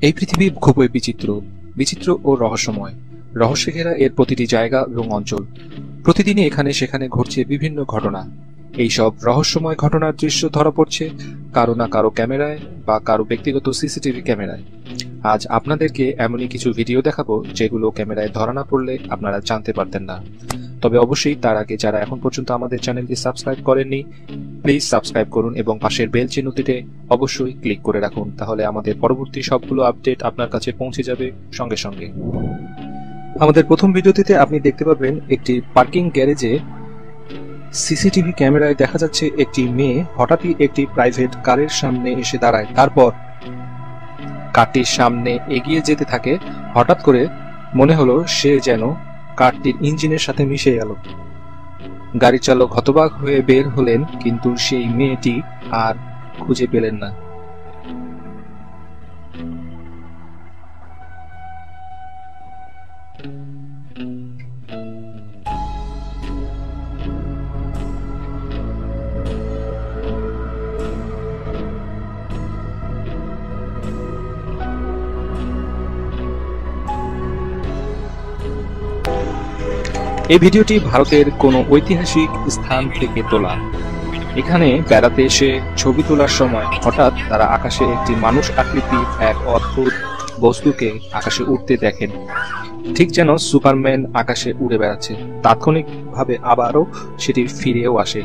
এই পৃথিবী খুবই বিচিত্র ও রহস্যময়। রহস্যে ঘেরা এর প্রতিটি জায়গা এবং অঞ্চল। প্রতিদিনই এখানে সেখানে ঘটছে বিভিন্ন ঘটনা। এই সব রহস্যময় ঘটনার দৃশ্য ধরা পড়ছে কারো না কারো ক্যামেরায় বা কারো ব্যক্তিগত সিসিটিভি ক্যামেরায়। আজ আপনাদেরকে এমনই কিছু ভিডিও দেখাবো যেগুলো ক্যামেরায় ধরা না পড়লে আপনারা জানতে পারতেন না। তবে অবশ্যই তার আগে যারা এখন পর্যন্ত আমাদের চ্যানেলটি সাবস্ক্রাইব করেননি, প্লিজ সাবস্ক্রাইব করুন এবং পাশের বেল চিহ্নটিতে অবশ্যই ক্লিক করে রাখুন, তাহলে আমাদের পরবর্তী সবগুলো আপডেট আপনার কাছে পৌঁছে যাবে সঙ্গে সঙ্গে। আমাদের প্রথম ভিডিওটিতে আপনি দেখতে পাবেন একটি পার্কিং গ্যারেজে সিসিটিভি ক্যামেরায় দেখা যাচ্ছে একটি মেয়ে হঠাৎই একটি প্রাইভেট কারের সামনে এসে দাঁড়ায়। তারপর কারটির সামনে এগিয়ে যেতে থাকে। হঠাৎ করে মনে হলো সে যেন কারটির ইঞ্জিনের সাথে মিশে গেল। গাড়ি চালক হতবাক হয়ে বের হলেন, কিন্তু সেই মেয়েটি আর খুঁজে পেলেন না। এই ভিডিওটি ভারতের কোনো ঐতিহাসিক স্থান থেকে তোলা। এখানে বেড়াতে এসে ছবি তোলার সময় হঠাৎ তারা আকাশে একটি মানুষ আকৃতির এক অদ্ভুত বস্তুকে আকাশে উড়তে দেখেন, ঠিক যেন সুপারম্যান আকাশে উড়ে বেড়াচ্ছে। তাৎক্ষণিকভাবে আবারও সেটি ফিরেও আসে।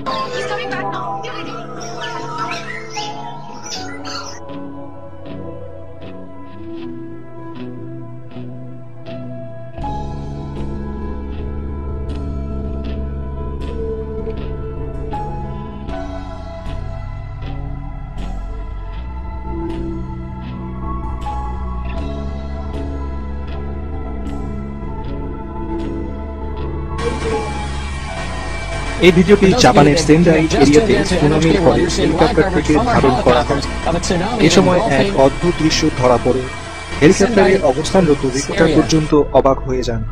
এই ভিডিওটি জাপানের সেন্ডাই এরিয়াতে সুনামির পরে হেলিকপ্টার থেকে ধারণ করা হয়। এ সময় এক অদ্ভুত দৃশ্য ধরা পড়ে। হেলিকপ্টারে অবস্থানরত রিপোর্টার পর্যন্ত অবাক হয়ে যান।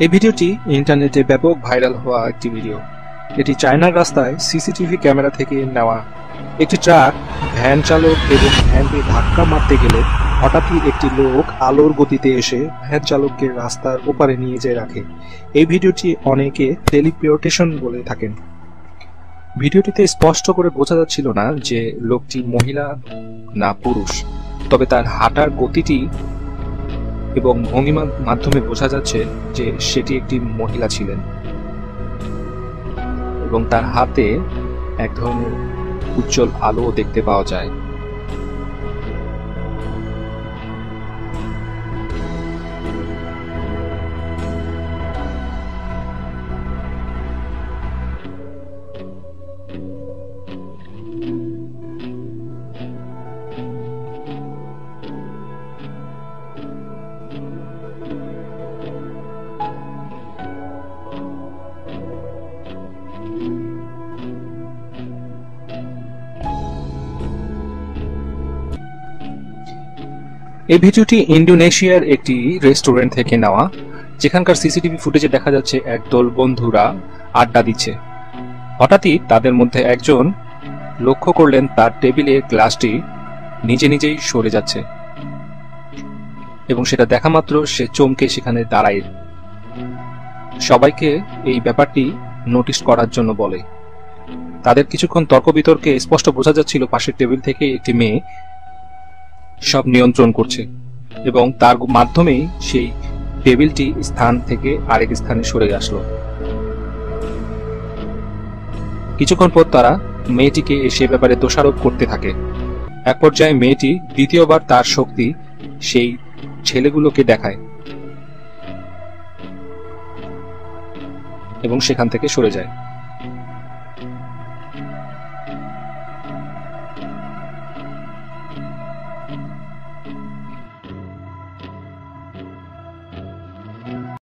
এই ভিডিওটি ইন্টারনেটে ব্যাপক ভাইরাল হওয়া একটি ভিডিও। এটি চায়নার রাস্তায় সিসিটিভি ক্যামেরা থেকে নেওয়া। একটি ট্রাক ভ্যান চালক এবং ভ্যানকে ধাক্কা মারতে গেলে হঠাৎই একটি লোক আলোর গতিতে এসে ভ্যান চালককে রাস্তার ওপারে নিয়ে যেয়ে রাখে। এই ভিডিওটি অনেকে টেলিপোর্টেশন বলে থাকেন। ভিডিওটিতে স্পষ্ট করে বোঝা যাচ্ছিল না যে লোকটি মহিলা না পুরুষ, তবে তার হাঁটার গতিটি এবং ভঙ্গিমার মাধ্যমে বোঝা যাচ্ছে যে সেটি একটি মহিলা ছিলেন এবং তার হাতে এক ধরনের উজ্জ্বল আলো দেখতে পাওয়া যায়। এই ভিডিওটি ইন্দোনেশিয়ার একটি রেস্টুরেন্ট থেকে নেওয়া, যেখানকার সিসিটিভি ফুটেজে দেখা যাচ্ছে একদল বন্ধুরা আড্ডা দিচ্ছে। হঠাৎই তাদের মধ্যে একজন লক্ষ্য করলেন তার টেবিলের গ্লাসটি নিজেই সরে যাচ্ছে এবং সেটা দেখা মাত্র সে চমকে সেখানে দাঁড়ায়। সবাইকে এই ব্যাপারটি নোটিশ করার জন্য বলে। তাদের কিছুক্ষণ তর্ক বিতর্কে স্পষ্ট বোঝা যাচ্ছিল পাশের টেবিল থেকে একটি মেয়ে সব নিয়ন্ত্রণ করছে এবং তার মাধ্যমেই সেই টেবিলটি স্থান থেকে আরেক স্থানে সরে আসলো। কিছুক্ষণ পর তারা মেয়েটিকে সে ব্যাপারে দোষারোপ করতে থাকে। এক পর্যায়ে মেয়েটি দ্বিতীয়বার তার শক্তি সেই ছেলেগুলোকে দেখায় এবং সেখান থেকে সরে যায়।